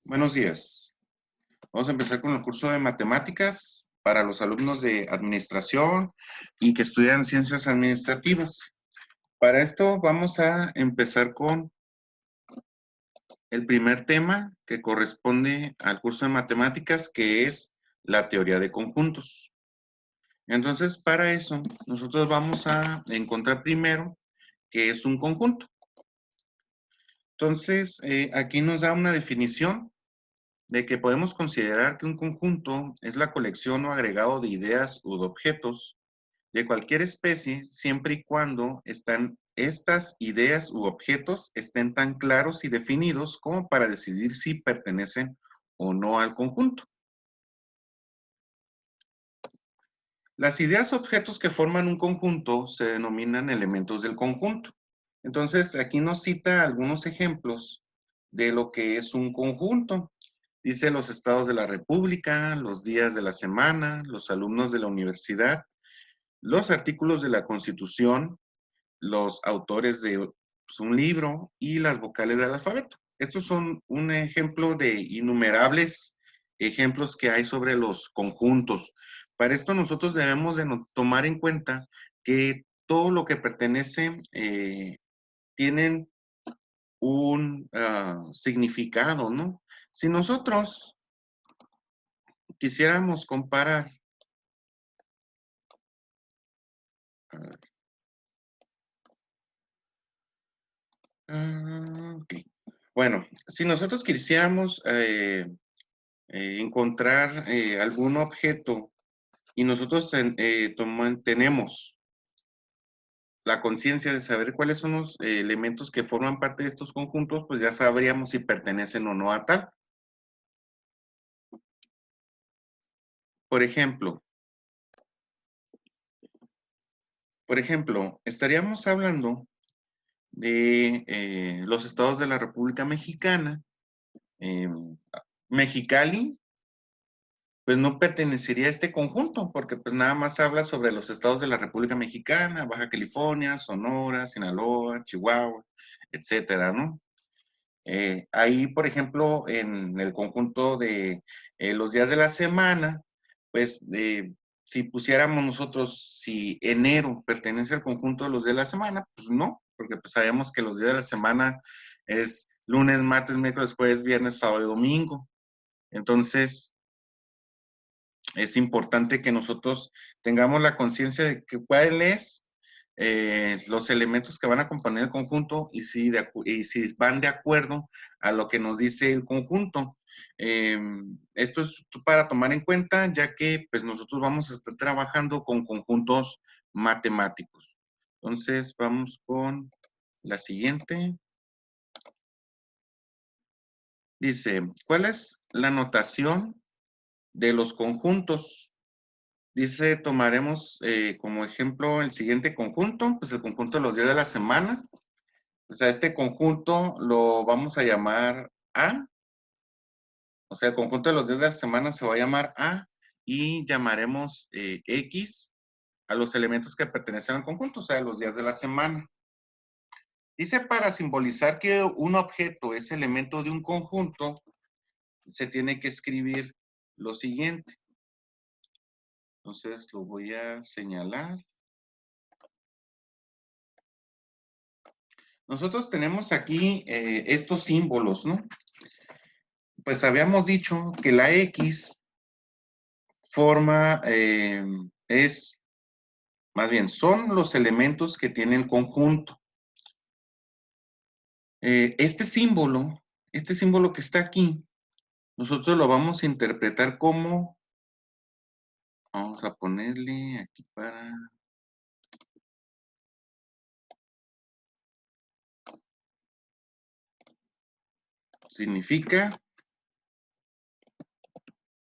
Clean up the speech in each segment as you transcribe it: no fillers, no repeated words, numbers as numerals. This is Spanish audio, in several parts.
Buenos días. Vamos a empezar con el curso de matemáticas para los alumnos de administración y que estudian ciencias administrativas. Para esto vamos a empezar con el primer tema que corresponde al curso de matemáticas, que es la teoría de conjuntos. Entonces, para eso, nosotros vamos a encontrar primero qué es un conjunto. Entonces, aquí nos da una definición de que podemos considerar que un conjunto es la colección o agregado de ideas u de objetos de cualquier especie, siempre y cuando estas ideas u objetos estén tan claros y definidos como para decidir si pertenecen o no al conjunto. Las ideas o objetos que forman un conjunto se denominan elementos del conjunto. Entonces, aquí nos cita algunos ejemplos de lo que es un conjunto. Dice los estados de la República, los días de la semana, los alumnos de la universidad, los artículos de la Constitución, los autores de un libro y las vocales del alfabeto. Estos son un ejemplo de innumerables ejemplos que hay sobre los conjuntos. Para esto nosotros debemos de tomar en cuenta que todo lo que pertenece tienen un significado, ¿no? Si nosotros quisiéramos comparar, ok. Bueno, si nosotros quisiéramos encontrar algún objeto y nosotros tenemos la conciencia de saber cuáles son los elementos que forman parte de estos conjuntos, pues ya sabríamos si pertenecen o no a tal. Por ejemplo, estaríamos hablando de los estados de la República Mexicana. eh, Mexicali, pues no pertenecería a este conjunto, porque pues nada más habla sobre los estados de la República Mexicana, Baja California, Sonora, Sinaloa, Chihuahua, etcétera, ¿no? Ahí, por ejemplo, en el conjunto de los días de la semana, pues si pusiéramos nosotros si enero pertenece al conjunto de los días de la semana, pues no, porque pues sabemos que los días de la semana es lunes, martes, miércoles, jueves, viernes, sábado y domingo. Entonces, es importante que nosotros tengamos la conciencia de que cuáles los elementos que van a componer el conjunto y si van de acuerdo a lo que nos dice el conjunto. Esto es para tomar en cuenta, ya que pues nosotros vamos a estar trabajando con conjuntos matemáticos. Entonces, vamos con la siguiente. Dice, ¿cuál es la notación de los conjuntos? Dice, tomaremos como ejemplo el siguiente conjunto, pues el conjunto de los días de la semana. Pues a este conjunto lo vamos a llamar A. O sea, el conjunto de los días de la semana se va a llamar A y llamaremos X a los elementos que pertenecen al conjunto, o sea, los días de la semana. Dice, para simbolizar que un objeto es elemento de un conjunto, se tiene que escribir lo siguiente. Entonces, lo voy a señalar. Nosotros tenemos aquí estos símbolos, ¿no? Pues habíamos dicho que la X forma, más bien, son los elementos que tiene el conjunto. Este símbolo que está aquí, nosotros lo vamos a interpretar como, vamos a ponerle aquí para, significa,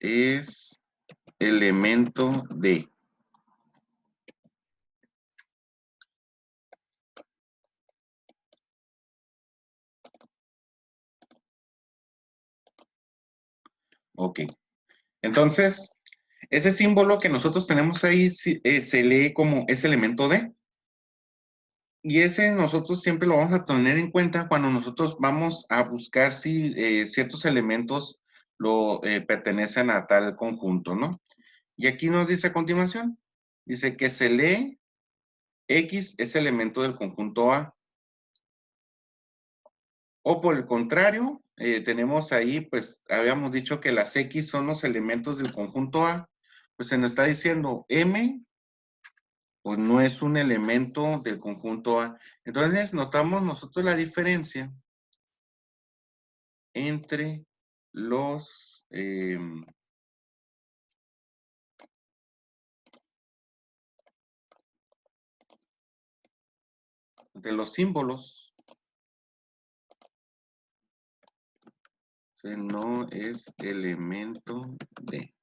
es elemento de. Ok. Entonces, ese símbolo que nosotros tenemos ahí se lee como es elemento de. Y ese nosotros siempre lo vamos a tener en cuenta cuando nosotros vamos a buscar si ciertos elementos pertenecen a tal conjunto, ¿no? Y aquí nos dice a continuación, dice que se lee X es elemento del conjunto A. O por el contrario, tenemos ahí, pues habíamos dicho que las X son los elementos del conjunto A, pues se nos está diciendo M, pues no es un elemento del conjunto A. Entonces notamos nosotros la diferencia entre los, de los símbolos. No es elemento de.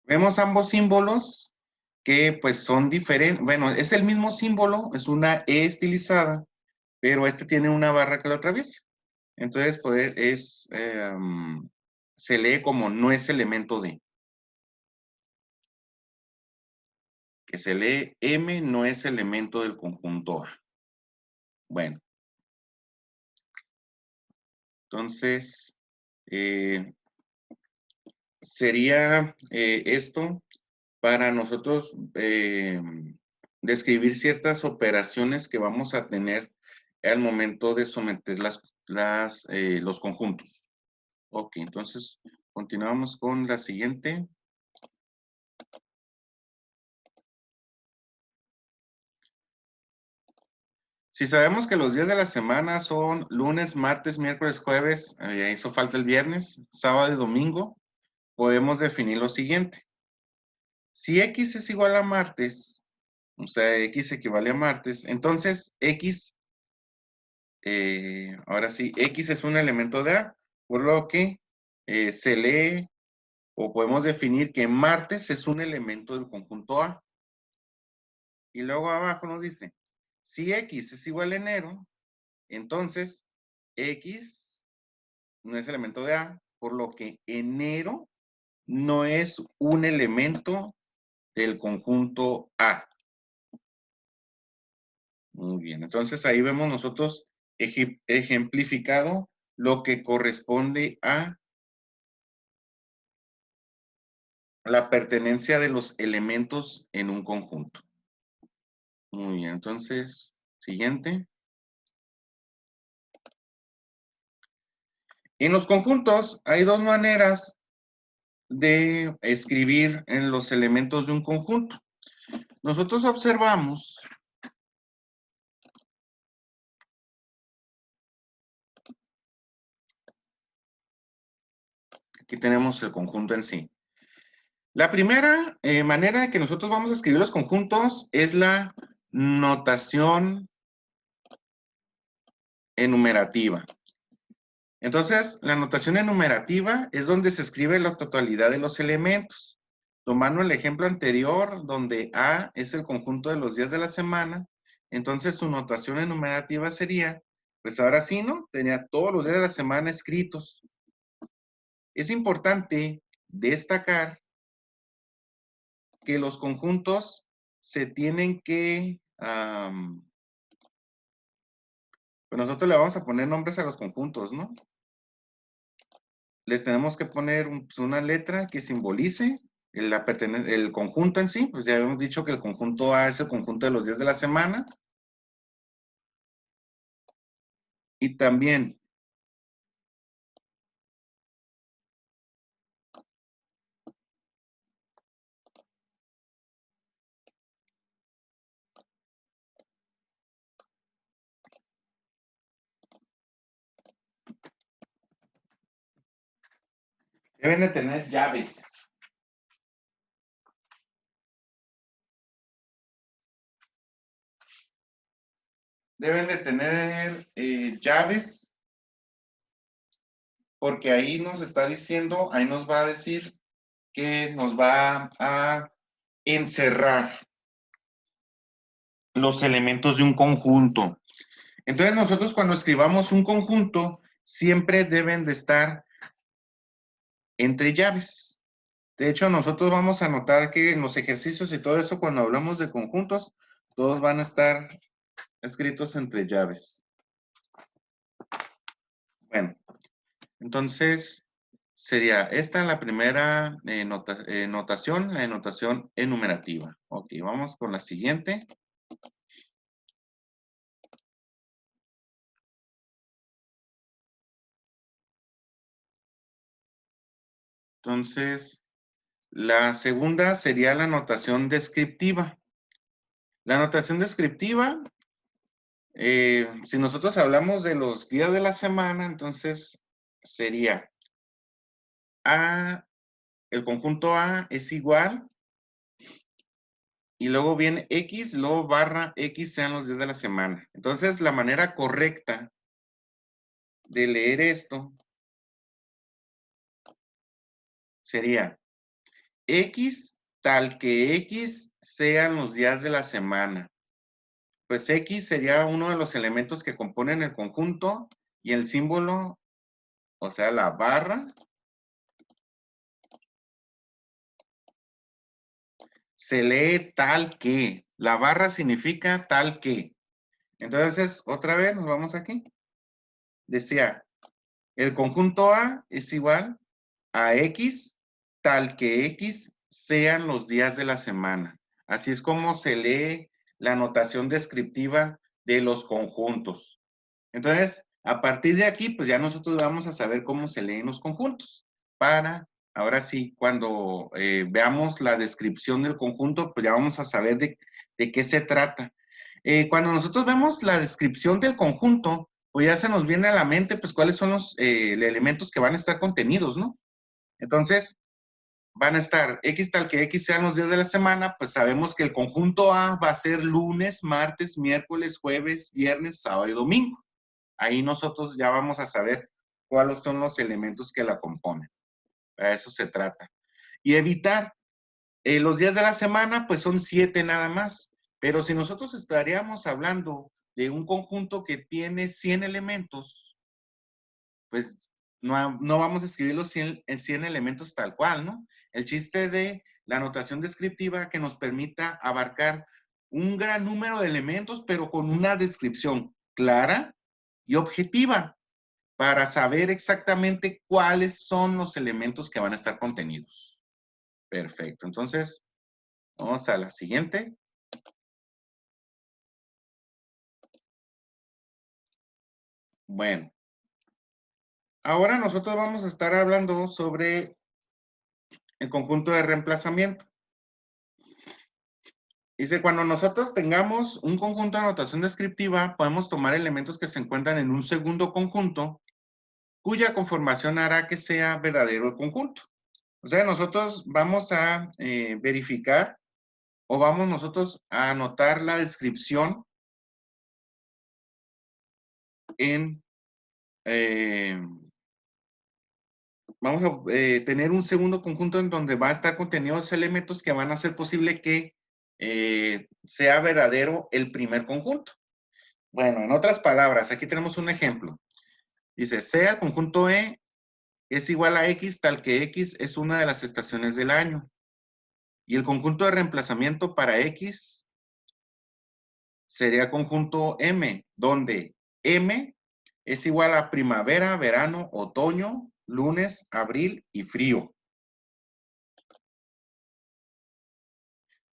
Vemos ambos símbolos que pues son diferentes. Bueno, es el mismo símbolo, es una E estilizada, pero este tiene una barra que lo atraviesa. Entonces, pues se lee como no es elemento de. Que se lee M no es elemento del conjunto A. Bueno, entonces, sería esto para nosotros describir ciertas operaciones que vamos a tener al momento de someter los conjuntos. Ok, entonces continuamos con la siguiente. Si sabemos que los días de la semana son lunes, martes, miércoles, jueves, hizo falta el viernes, sábado y domingo, podemos definir lo siguiente. Si X es igual a martes, o sea, X equivale a martes, entonces X, ahora sí, X es un elemento de A, por lo que se lee o podemos definir que martes es un elemento del conjunto A. Y luego abajo nos dice, si X es igual a enero, entonces X no es elemento de A, por lo que enero no es un elemento del conjunto A. Muy bien, entonces ahí vemos nosotros ejemplificado lo que corresponde a la pertenencia de los elementos en un conjunto. Muy bien, entonces, siguiente. En los conjuntos hay dos maneras de escribir en los elementos de un conjunto. Nosotros observamos aquí tenemos el conjunto en sí. La primera manera que nosotros vamos a escribir los conjuntos es la notación enumerativa. Entonces, la notación enumerativa es donde se escribe la totalidad de los elementos. Tomando el ejemplo anterior, donde A es el conjunto de los días de la semana, entonces su notación enumerativa sería, pues ahora sí, ¿no? Tenía todos los días de la semana escritos. Es importante destacar que los conjuntos se tienen que, pues nosotros le vamos a poner nombres a los conjuntos, ¿no? Les tenemos que poner pues una letra que simbolice el conjunto en sí, pues ya habíamos dicho que el conjunto A es el conjunto de los días de la semana. Y también deben de tener llaves. Deben de tener llaves, porque ahí nos está diciendo, ahí nos va a decir que nos va a encerrar los elementos de un conjunto. Entonces nosotros cuando escribamos un conjunto, siempre deben de estar entre llaves. De hecho, nosotros vamos a notar que en los ejercicios y todo eso, cuando hablamos de conjuntos, Todos van a estar escritos entre llaves. Bueno, entonces sería esta la primera notación, la notación enumerativa. Ok, vamos con la siguiente. Entonces, la segunda sería la notación descriptiva. La notación descriptiva, si nosotros hablamos de los días de la semana, entonces sería A, el conjunto A es igual, y luego viene X, luego barra X sean los días de la semana. Entonces, la manera correcta de leer esto sería X tal que X sean los días de la semana. Pues X sería uno de los elementos que componen el conjunto y el símbolo, o sea, la barra, se lee tal que. La barra significa tal que. Entonces, otra vez nos vamos aquí. Decía, el conjunto A es igual a X tal que X sean los días de la semana. Así es como se lee la notación descriptiva de los conjuntos. Entonces, a partir de aquí, pues ya nosotros vamos a saber cómo se leen los conjuntos. Para, ahora sí, cuando veamos la descripción del conjunto, pues ya vamos a saber de qué se trata. Cuando nosotros vemos la descripción del conjunto, pues ya se nos viene a la mente, pues cuáles son los elementos que van a estar contenidos, ¿no? Entonces, van a estar X tal que X sean los días de la semana, pues sabemos que el conjunto A va a ser lunes, martes, miércoles, jueves, viernes, sábado y domingo. Ahí nosotros ya vamos a saber cuáles son los elementos que la componen. Para eso se trata. Y evitar los días de la semana, pues son 7 nada más. Pero si nosotros estaríamos hablando de un conjunto que tiene 100 elementos, pues no vamos a escribir los 100 elementos tal cual, ¿no? El chiste de la notación descriptiva que nos permita abarcar un gran número de elementos, pero con una descripción clara y objetiva para saber exactamente cuáles son los elementos que van a estar contenidos. Perfecto. Entonces, vamos a la siguiente. Bueno, ahora nosotros vamos a estar hablando sobre el conjunto de reemplazamiento. Dice, cuando nosotros tengamos un conjunto de notación descriptiva, podemos tomar elementos que se encuentran en un segundo conjunto, cuya conformación hará que sea verdadero el conjunto. O sea, nosotros vamos a verificar o vamos nosotros a anotar la descripción en, vamos a tener un segundo conjunto en donde va a estar contenidos elementos que van a hacer posible que sea verdadero el primer conjunto. Bueno, en otras palabras, aquí tenemos un ejemplo. Dice, sea el conjunto E es igual a X tal que X es una de las estaciones del año. Y el conjunto de reemplazamiento para X sería conjunto M, donde M es igual a primavera, verano, otoño, lunes, abril y frío.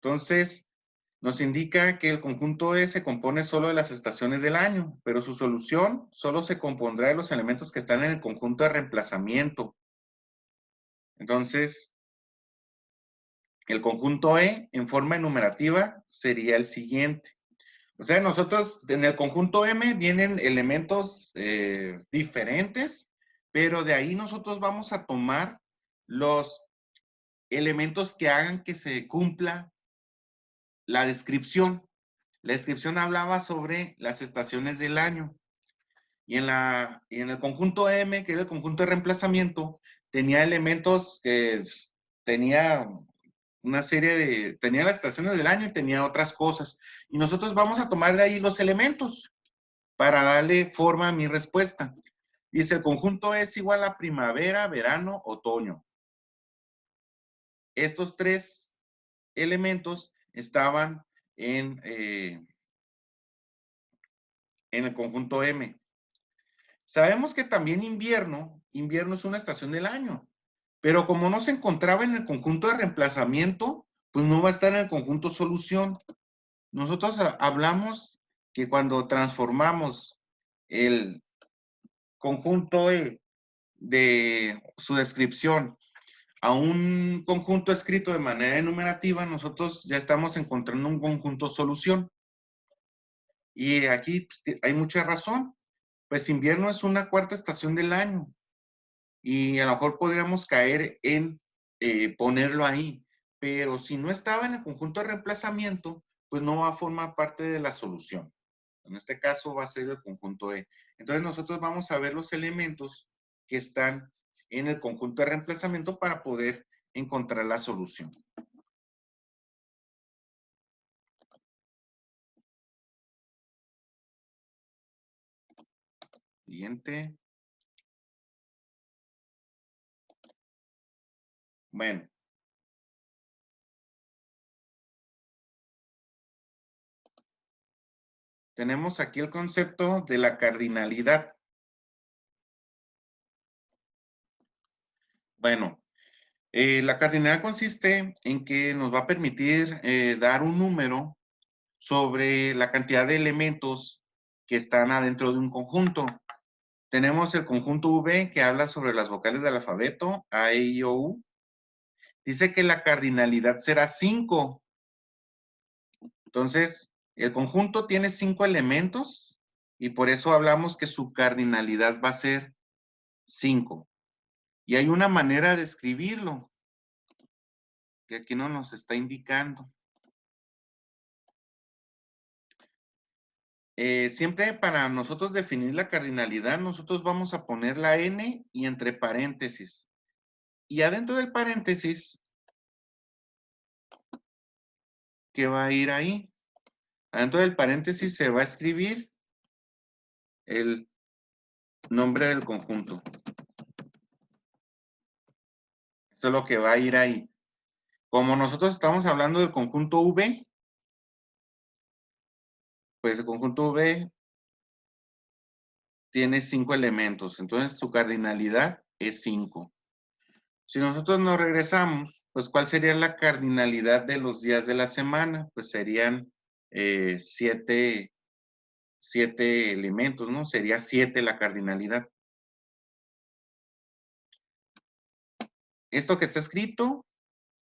Entonces, nos indica que el conjunto E se compone solo de las estaciones del año, pero su solución solo se compondrá de los elementos que están en el conjunto de reemplazamiento. Entonces, el conjunto E en forma enumerativa sería el siguiente. O sea, nosotros en el conjunto M vienen elementos diferentes, pero de ahí nosotros vamos a tomar los elementos que hagan que se cumpla la descripción. La descripción hablaba sobre las estaciones del año. Y en el conjunto M, que era el conjunto de reemplazamiento, tenía elementos que tenía una serie de, tenía las estaciones del año y tenía otras cosas. Y nosotros vamos a tomar de ahí los elementos para darle forma a mi respuesta. Dice, el conjunto es igual a primavera, verano, otoño. Estos tres elementos estaban en el conjunto M. Sabemos que también invierno es una estación del año, pero como no se encontraba en el conjunto de reemplazamiento, pues no va a estar en el conjunto solución. Nosotros hablamos que cuando transformamos el conjunto E de su descripción a un conjunto escrito de manera enumerativa, nosotros ya estamos encontrando un conjunto solución. Y aquí pues, hay mucha razón. Pues invierno es una cuarta estación del año y a lo mejor podríamos caer en ponerlo ahí. Pero si no estaba en el conjunto de reemplazamiento, pues no va a formar parte de la solución. En este caso va a ser el conjunto E. Entonces nosotros vamos a ver los elementos que están en el conjunto de reemplazamiento para poder encontrar la solución. Siguiente. Bueno. Tenemos aquí el concepto de la cardinalidad. Bueno, la cardinalidad consiste en que nos va a permitir dar un número sobre la cantidad de elementos que están adentro de un conjunto. Tenemos el conjunto V que habla sobre las vocales del alfabeto, A, E, I, O, U. Dice que la cardinalidad será 5. Entonces, el conjunto tiene 5 elementos y por eso hablamos que su cardinalidad va a ser 5. Y hay una manera de escribirlo que aquí no nos está indicando. Siempre para nosotros definir la cardinalidad, nosotros vamos a poner la n y entre paréntesis. Y adentro del paréntesis, ¿qué va a ir ahí? Adentro del paréntesis se va a escribir el nombre del conjunto. Eso es lo que va a ir ahí. Como nosotros estamos hablando del conjunto V, pues el conjunto V tiene 5 elementos. Entonces su cardinalidad es 5. Si nosotros nos regresamos, pues ¿cuál sería la cardinalidad de los días de la semana? Pues serían 7 elementos, ¿no? Sería 7 la cardinalidad. Esto que está escrito,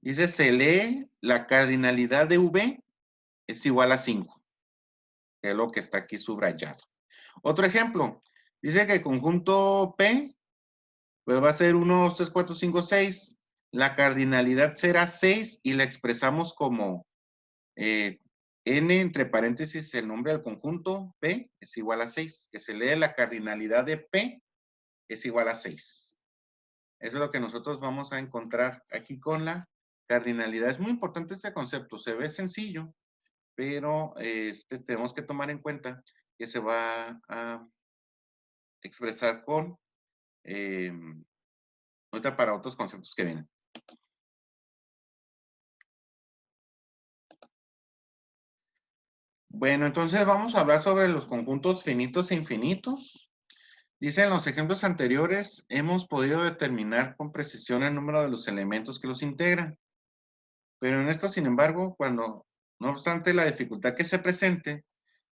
dice, se lee la cardinalidad de V es igual a 5, que es lo que está aquí subrayado. Otro ejemplo, dice que el conjunto P, pues va a ser 1, 2, 3, 4, 5, 6. La cardinalidad será 6 y la expresamos como n entre paréntesis el nombre del conjunto P es igual a 6, que se lee la cardinalidad de P es igual a 6. Eso es lo que nosotros vamos a encontrar aquí con la cardinalidad. Es muy importante este concepto, se ve sencillo, pero tenemos que tomar en cuenta que se va a expresar con, ahorita para otros conceptos que vienen. Bueno, entonces vamos a hablar sobre los conjuntos finitos e infinitos. Dice, en los ejemplos anteriores, hemos podido determinar con precisión el número de los elementos que los integran. Pero en esto, sin embargo, cuando, no obstante la dificultad que se presente,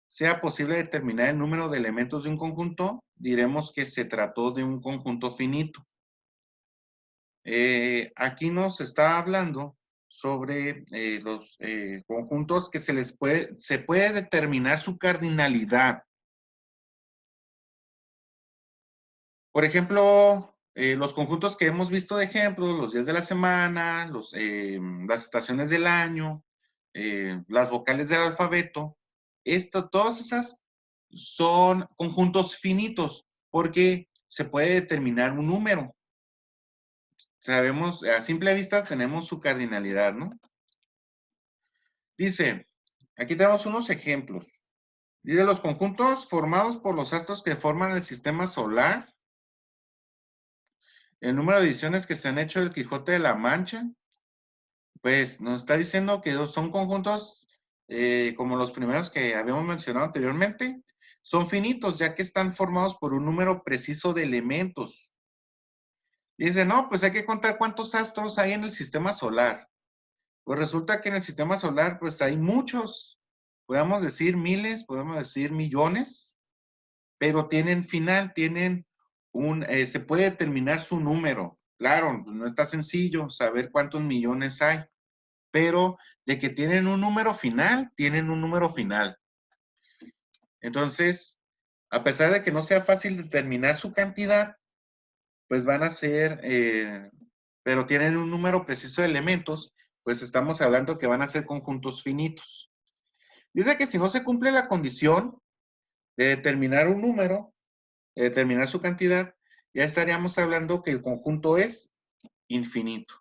sea posible determinar el número de elementos de un conjunto, diremos que se trató de un conjunto finito. Aquí nos está hablando sobre los conjuntos que se puede determinar su cardinalidad. Por ejemplo, los conjuntos que hemos visto de ejemplo, los días de la semana, las estaciones del año, las vocales del alfabeto, todas esas son conjuntos finitos porque se puede determinar un número. Sabemos, a simple vista tenemos su cardinalidad, ¿no? Dice, aquí tenemos unos ejemplos. Dice, los conjuntos formados por los astros que forman el sistema solar, el número de ediciones que se han hecho del Quijote de la Mancha, pues nos está diciendo que son conjuntos como los primeros que habíamos mencionado anteriormente, son finitos, ya que están formados por un número preciso de elementos. Dice, no, pues hay que contar cuántos astros hay en el sistema solar. Pues resulta que en el sistema solar, pues hay muchos, podemos decir miles, podemos decir millones, pero tienen final, tienen se puede determinar su número. Claro, no está sencillo saber cuántos millones hay, pero de que tienen un número final, tienen un número final. Entonces, a pesar de que no sea fácil determinar su cantidad, pues van a ser, pero tienen un número preciso de elementos, pues estamos hablando que van a ser conjuntos finitos. Dice que si no se cumple la condición de determinar un número, de determinar su cantidad, ya estaríamos hablando que el conjunto es infinito.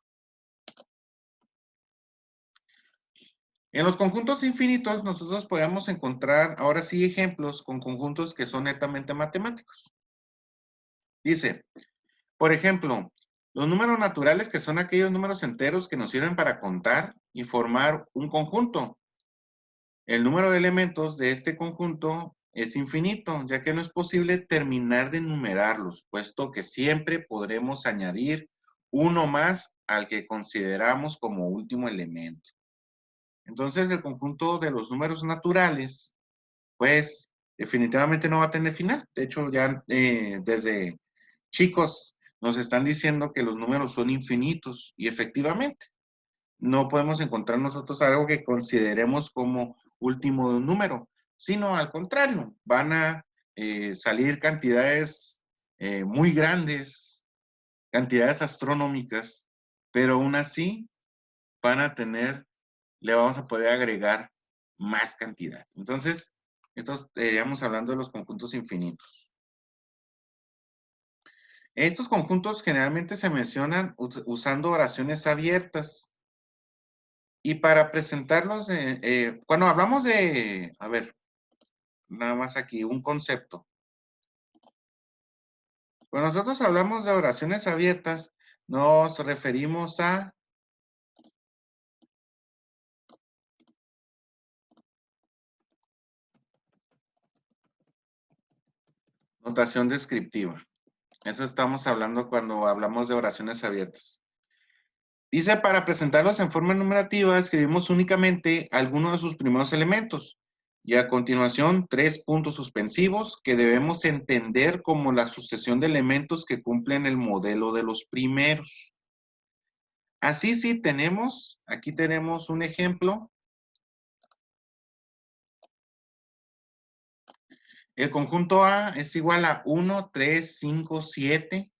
En los conjuntos infinitos, nosotros podemos encontrar ahora sí ejemplos con conjuntos que son netamente matemáticos. Dice, por ejemplo, los números naturales, que son aquellos números enteros que nos sirven para contar y formar un conjunto. El número de elementos de este conjunto es infinito, ya que no es posible terminar de enumerarlos, puesto que siempre podremos añadir uno más al que consideramos como último elemento. Entonces, el conjunto de los números naturales, pues, definitivamente no va a tener final. De hecho, ya desde chicos nos están diciendo que los números son infinitos y efectivamente no podemos encontrar nosotros algo que consideremos como último número, sino al contrario, van a salir cantidades muy grandes, cantidades astronómicas, pero aún así van a tener, le vamos a poder agregar más cantidad. Entonces, estaríamos hablando de los conjuntos infinitos. Estos conjuntos generalmente se mencionan usando oraciones abiertas. Y para presentarlos, cuando hablamos de, a ver, nada más aquí, un concepto. Cuando nosotros hablamos de oraciones abiertas, nos referimos a notación descriptiva. Eso estamos hablando cuando hablamos de oraciones abiertas. Dice, para presentarlos en forma numerativa, escribimos únicamente algunos de sus primeros elementos y a continuación 3 puntos suspensivos que debemos entender como la sucesión de elementos que cumplen el modelo de los primeros. Así sí tenemos, aquí tenemos un ejemplo. El conjunto A es igual a 1, 3, 5, 7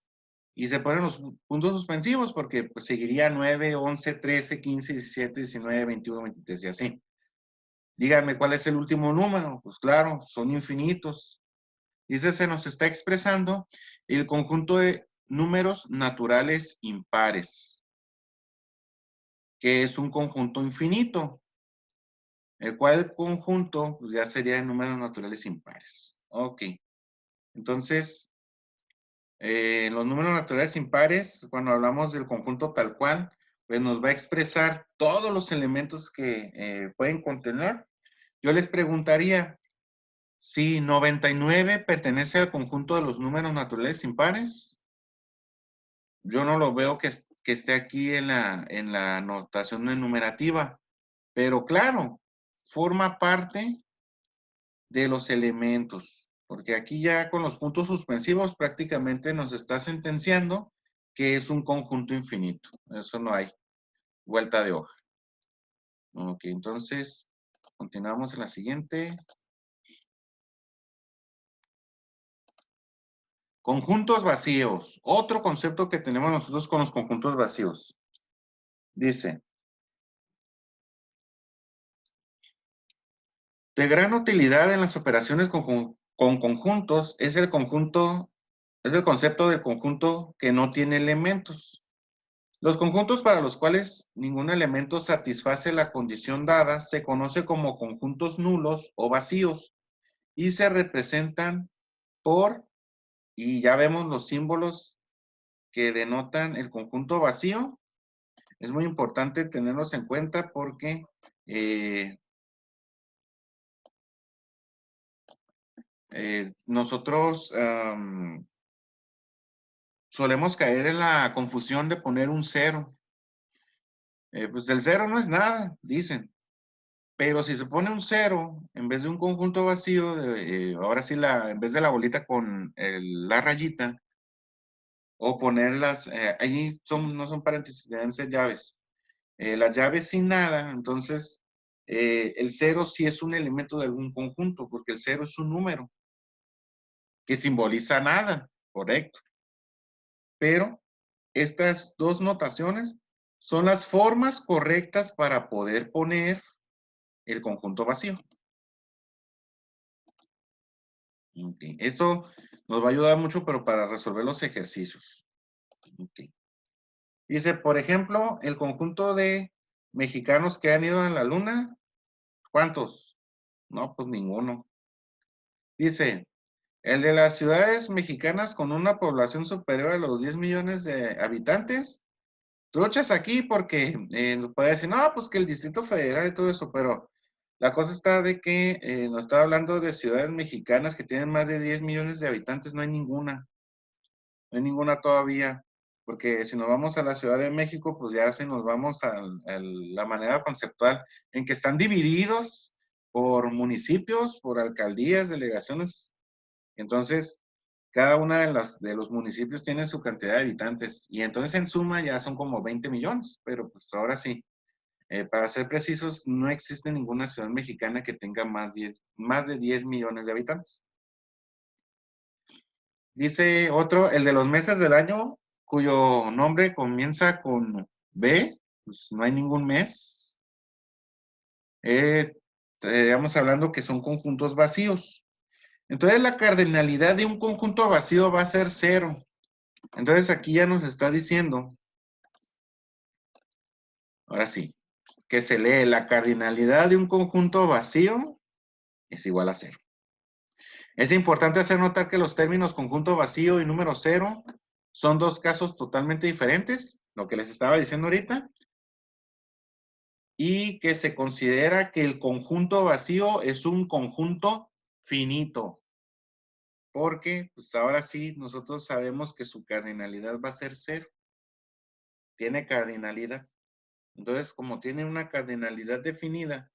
y se ponen los puntos suspensivos porque pues, seguiría 9, 11, 13, 15, 17, 19, 21, 23 y así. Díganme cuál es el último número. Pues claro, son infinitos. Dice, se nos está expresando el conjunto de números naturales impares, que es un conjunto infinito. El cual conjunto pues, ya sería de números naturales impares. Ok. Entonces, los números naturales impares, cuando hablamos del conjunto tal cual, pues nos va a expresar todos los elementos que pueden contener. Yo les preguntaría, si 99 pertenece al conjunto de los números naturales impares, yo no lo veo que esté aquí en la notación enumerativa, pero claro, forma parte de los elementos, porque aquí ya con los puntos suspensivos prácticamente nos está sentenciando que es un conjunto infinito. Eso no hay vuelta de hoja. Ok, entonces continuamos en la siguiente. Conjuntos vacíos. Otro concepto que tenemos nosotros con los conjuntos vacíos. Dice, de gran utilidad en las operaciones con conjuntos es el conjunto, es el concepto del conjunto que no tiene elementos. Los conjuntos para los cuales ningún elemento satisface la condición dada se conoce como conjuntos nulos o vacíos y se representan por, y ya vemos los símbolos que denotan el conjunto vacío. Es muy importante tenerlos en cuenta porque nosotros solemos caer en la confusión de poner un cero. Pues el cero no es nada, dicen. Pero si se pone un cero en vez de un conjunto vacío, ahora sí, en vez de la bolita con la rayita, o ponerlas, ahí no son paréntesis, deben ser llaves. Las llaves sin nada, entonces el cero sí es un elemento de algún conjunto, porque el cero es un número que simboliza nada, correcto. Pero estas dos notaciones son las formas correctas para poder poner el conjunto vacío. Okay. Esto nos va a ayudar mucho, pero para resolver los ejercicios. Okay. Dice, por ejemplo, el conjunto de mexicanos que han ido a la luna, ¿cuántos? No, pues ninguno. Dice, el de las ciudades mexicanas con una población superior a los 10 millones de habitantes, truchas aquí porque nos puede decir, no, pues que el Distrito Federal y todo eso, pero la cosa está de que nos está hablando de ciudades mexicanas que tienen más de 10 millones de habitantes, no hay ninguna. No hay ninguna todavía, porque si nos vamos a la Ciudad de México, pues ya si nos vamos a la manera conceptual en que están divididos por municipios, por alcaldías, delegaciones. Entonces, cada una de los municipios tiene su cantidad de habitantes y entonces en suma ya son como 20 millones, pero pues ahora sí, para ser precisos, no existe ninguna ciudad mexicana que tenga más de 10 millones de habitantes. Dice otro, el de los meses del año cuyo nombre comienza con B, pues no hay ningún mes. Estaríamos hablando que son conjuntos vacíos. Entonces la cardinalidad de un conjunto vacío va a ser 0. Entonces aquí ya nos está diciendo, ahora sí, que se lee la cardinalidad de un conjunto vacío es igual a 0. Es importante hacer notar que los términos conjunto vacío y número 0 son dos casos totalmente diferentes, lo que les estaba diciendo ahorita, y que se considera que el conjunto vacío es un conjunto finito, porque pues ahora sí nosotros sabemos que su cardinalidad va a ser 0, tiene cardinalidad. Entonces, como tiene una cardinalidad definida,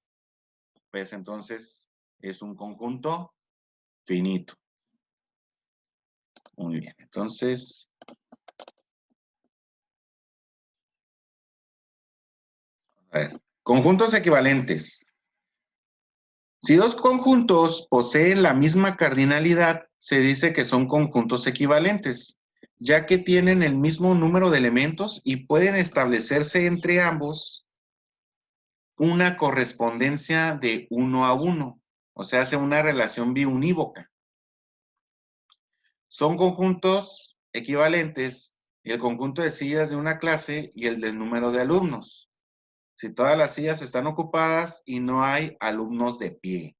pues entonces es un conjunto finito. Muy bien, entonces, a ver, conjuntos equivalentes. Si dos conjuntos poseen la misma cardinalidad, se dice que son conjuntos equivalentes, ya que tienen el mismo número de elementos y pueden establecerse entre ambos una correspondencia de 1 a 1, o sea, hace una relación biunívoca. Son conjuntos equivalentes el conjunto de sillas de una clase y el del número de alumnos. Si todas las sillas están ocupadas y no hay alumnos de pie.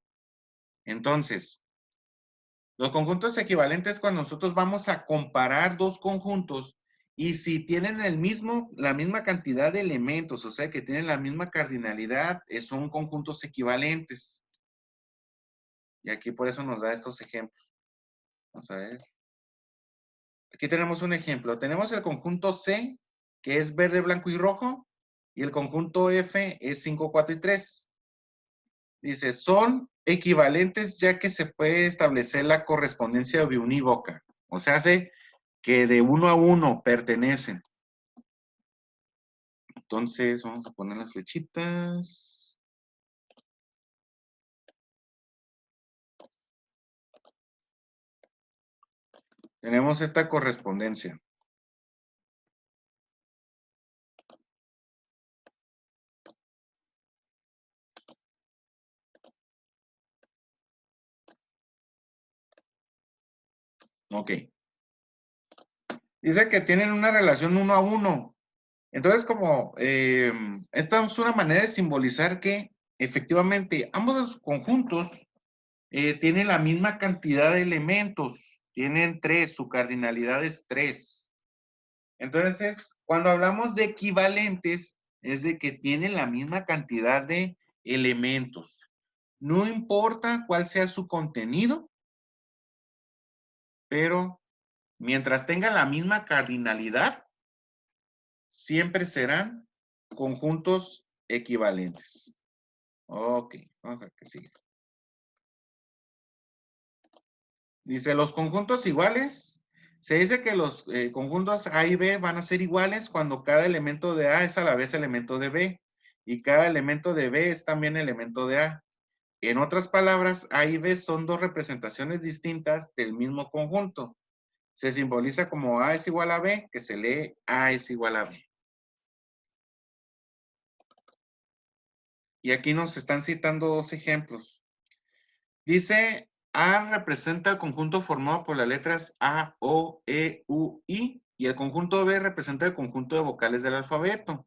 Entonces, los conjuntos equivalentes cuando nosotros vamos a comparar dos conjuntos y si tienen la misma cantidad de elementos, o sea, que tienen la misma cardinalidad, son conjuntos equivalentes. Y aquí por eso nos da estos ejemplos. Vamos a ver. Aquí tenemos un ejemplo. Tenemos el conjunto C, que es verde, blanco y rojo, y el conjunto F es 5, 4 y 3. Dice, son equivalentes ya que se puede establecer la correspondencia biunívoca. O sea, hace que de 1 a 1 pertenecen. Entonces, vamos a poner las flechitas. Tenemos esta correspondencia. Ok. Dice que tienen una relación 1 a 1. Entonces, como esta es una manera de simbolizar que efectivamente ambos los conjuntos tienen la misma cantidad de elementos. Tienen 3, su cardinalidad es 3. Entonces, cuando hablamos de equivalentes, es de que tienen la misma cantidad de elementos. No importa cuál sea su contenido, pero mientras tengan la misma cardinalidad, siempre serán conjuntos equivalentes. Ok, vamos a ver qué sigue. Dice, los conjuntos iguales, se dice que los conjuntos A y B van a ser iguales cuando cada elemento de A es a la vez elemento de B y cada elemento de B es también elemento de A. En otras palabras, A y B son dos representaciones distintas del mismo conjunto. Se simboliza como A es igual a B, que se lee A es igual a B. Y aquí nos están citando dos ejemplos. Dice, A representa el conjunto formado por las letras A, O, E, U, I, y el conjunto B representa el conjunto de vocales del alfabeto.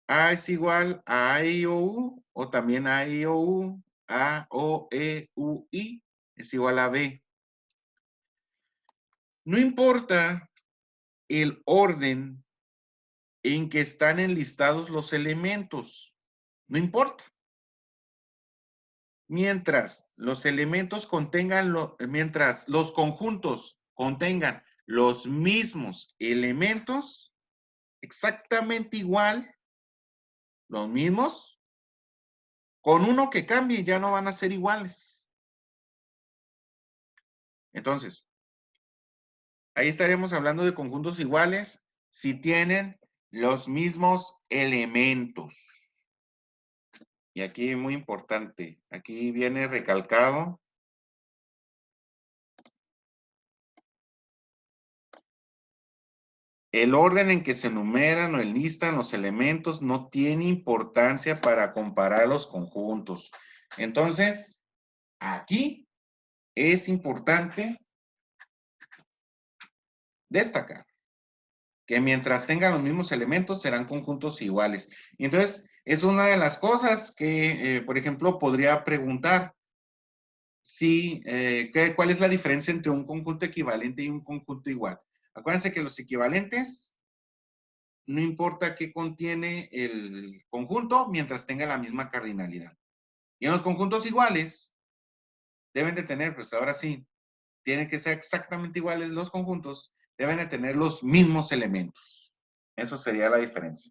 A es igual a I, o también A, I, U, A, O, E, U, I, es igual a B. No importa el orden en que están enlistados los elementos, no importa. Mientras los elementos contengan, mientras los conjuntos contengan los mismos elementos, exactamente igual, los mismos, con uno que cambie ya no van a ser iguales. Entonces, ahí estaríamos hablando de conjuntos iguales si tienen los mismos elementos. Y aquí muy importante, aquí viene recalcado el orden en que se enumeran o enlistan los elementos no tiene importancia para comparar los conjuntos. Entonces, aquí es importante destacar que mientras tengan los mismos elementos serán conjuntos iguales. Y entonces, es una de las cosas que, por ejemplo, podría preguntar si, ¿cuál es la diferencia entre un conjunto equivalente y un conjunto igual? Acuérdense que los equivalentes no importa qué contiene el conjunto mientras tenga la misma cardinalidad. Y en los conjuntos iguales deben de tener, pues ahora sí, tienen que ser exactamente iguales los conjuntos, deben de tener los mismos elementos. Eso sería la diferencia.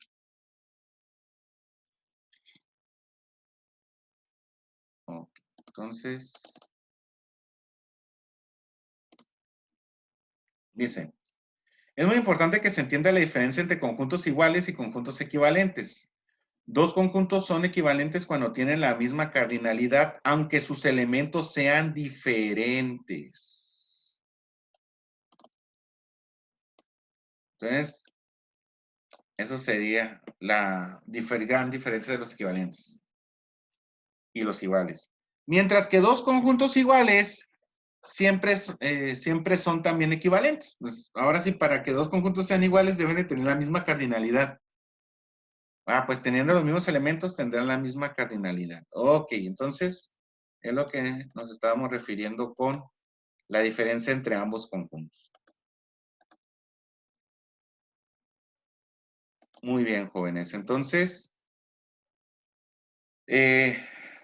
Ok, entonces, dice, es muy importante que se entienda la diferencia entre conjuntos iguales y conjuntos equivalentes. Dos conjuntos son equivalentes cuando tienen la misma cardinalidad, aunque sus elementos sean diferentes. Entonces, eso sería la gran diferencia de los equivalentes y los iguales. Mientras que dos conjuntos iguales siempre son también equivalentes. Pues ahora sí, para que dos conjuntos sean iguales deben de tener la misma cardinalidad. Ah, pues teniendo los mismos elementos tendrán la misma cardinalidad. Ok, entonces es lo que nos estábamos refiriendo con la diferencia entre ambos conjuntos. Muy bien, jóvenes. Entonces,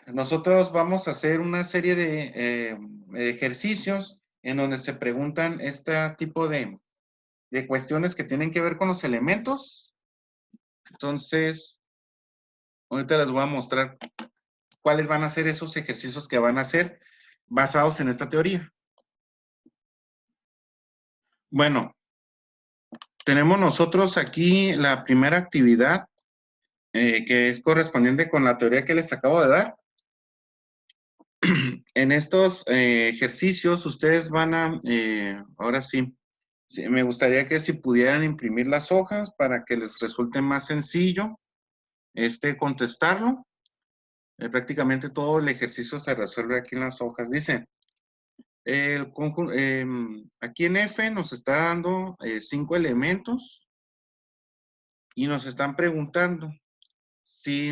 nosotros vamos a hacer una serie de ejercicios en donde se preguntan este tipo de cuestiones que tienen que ver con los elementos. Entonces, ahorita les voy a mostrar cuáles van a ser esos ejercicios que van a hacer basados en esta teoría. Bueno, tenemos nosotros aquí la primera actividad que es correspondiente con la teoría que les acabo de dar. En estos ejercicios ustedes van a, ahora sí, me gustaría que si pudieran imprimir las hojas para que les resulte más sencillo contestarlo. Prácticamente todo el ejercicio se resuelve aquí en las hojas. Dice, aquí en F nos está dando 5 elementos y nos están preguntando si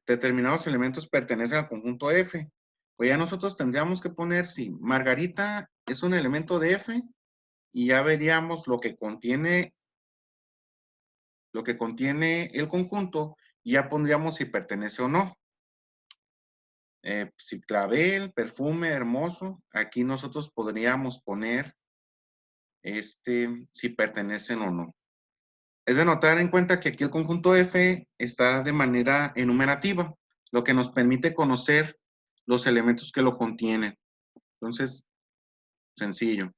determinados elementos pertenecen al conjunto F. Pues ya nosotros tendríamos que poner si Margarita es un elemento de F y ya veríamos lo que contiene el conjunto y ya pondríamos si pertenece o no. si clavel, perfume, hermoso. Aquí nosotros podríamos poner si pertenecen o no. Es de notar en cuenta que aquí el conjunto F está de manera enumerativa, lo que nos permite conocer los elementos que lo contienen. Entonces, sencillo.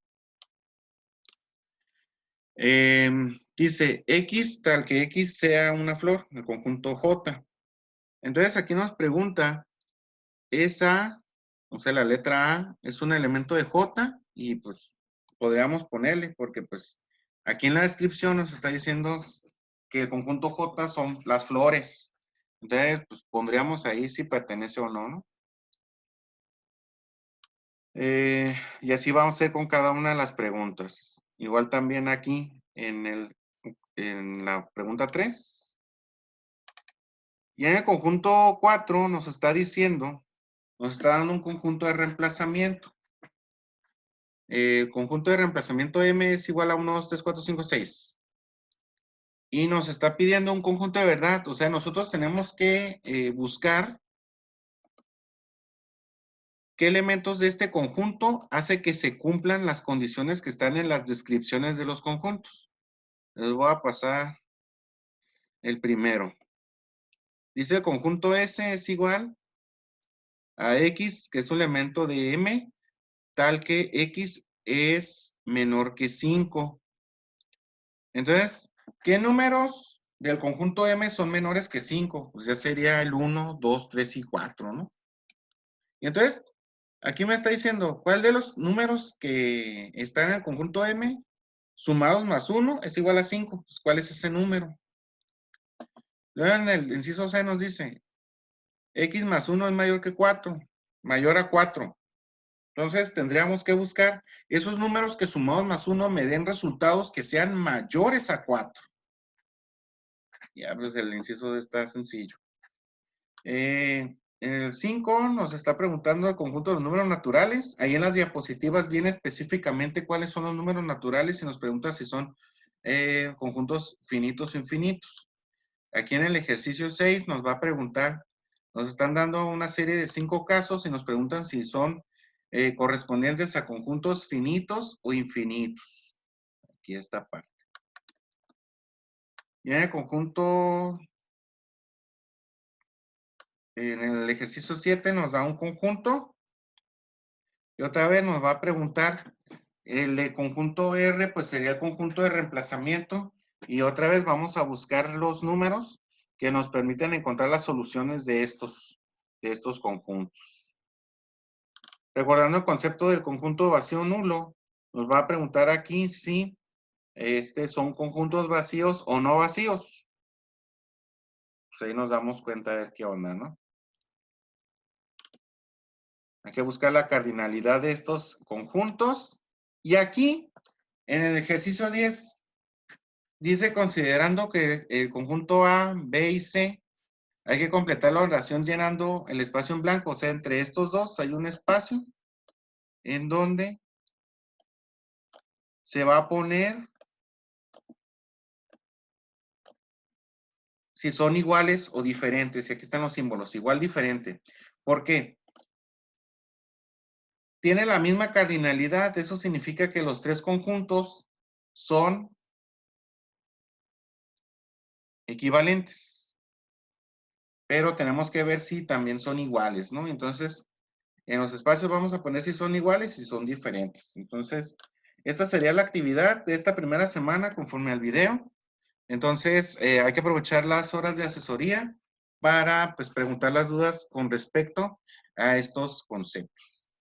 Dice X tal que X sea una flor, el conjunto J. Entonces aquí nos pregunta, esa, o sea, la letra A es un elemento de J y pues podríamos ponerle, porque pues aquí en la descripción nos está diciendo que el conjunto J son las flores. Entonces, pues pondríamos ahí si pertenece o no, ¿no? Y así vamos a hacer con cada una de las preguntas. Igual también aquí en la pregunta 3. Y en el conjunto 4 nos está diciendo, nos está dando un conjunto de reemplazamiento. El conjunto de reemplazamiento M es igual a 1, 2, 3, 4, 5, 6. Y nos está pidiendo un conjunto de verdad. O sea, nosotros tenemos que buscar qué elementos de este conjunto hace que se cumplan las condiciones que están en las descripciones de los conjuntos. Les voy a pasar el primero. Dice el conjunto S es igual a X, que es un elemento de M, tal que X es menor que 5. Entonces, ¿qué números del conjunto M son menores que 5? Pues ya sería el 1, 2, 3 y 4, ¿no? Y entonces, aquí me está diciendo, ¿cuál de los números que están en el conjunto M sumados más 1 es igual a 5? Pues, ¿cuál es ese número? Luego en el inciso C nos dice, X más 1 es mayor que 4, mayor a 4. Entonces tendríamos que buscar esos números que sumados más 1 me den resultados que sean mayores a 4. Ya, pues el inciso está sencillo. En el 5 nos está preguntando el conjunto de los números naturales. Ahí en las diapositivas viene específicamente cuáles son los números naturales y nos pregunta si son conjuntos finitos o infinitos. Aquí en el ejercicio 6 nos va a preguntar, nos están dando una serie de 5 casos y nos preguntan si son correspondientes a conjuntos finitos o infinitos. Aquí esta parte. Y en el conjunto, en el ejercicio 7 nos da un conjunto y otra vez nos va a preguntar el conjunto R, pues sería el conjunto de reemplazamiento y otra vez vamos a buscar los números que nos permiten encontrar las soluciones de estos conjuntos. Recordando el concepto del conjunto vacío nulo, nos va a preguntar aquí si son conjuntos vacíos o no vacíos. Pues ahí nos damos cuenta de qué onda, ¿no? Hay que buscar la cardinalidad de estos conjuntos. Y aquí, en el ejercicio 10, dice considerando que el conjunto A, B y C, hay que completar la oración llenando el espacio en blanco. O sea, entre estos dos hay un espacio en donde se va a poner si son iguales o diferentes. Y aquí están los símbolos, igual, diferente. ¿Por qué? Tiene la misma cardinalidad. Eso significa que los tres conjuntos son equivalentes. Pero tenemos que ver si también son iguales, ¿no? Entonces, en los espacios vamos a poner si son iguales y si son diferentes. Entonces, esta sería la actividad de esta primera semana conforme al video. Entonces, hay que aprovechar las horas de asesoría para pues, preguntar las dudas con respecto a estos conceptos.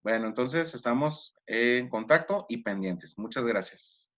Bueno, entonces estamos en contacto y pendientes. Muchas gracias.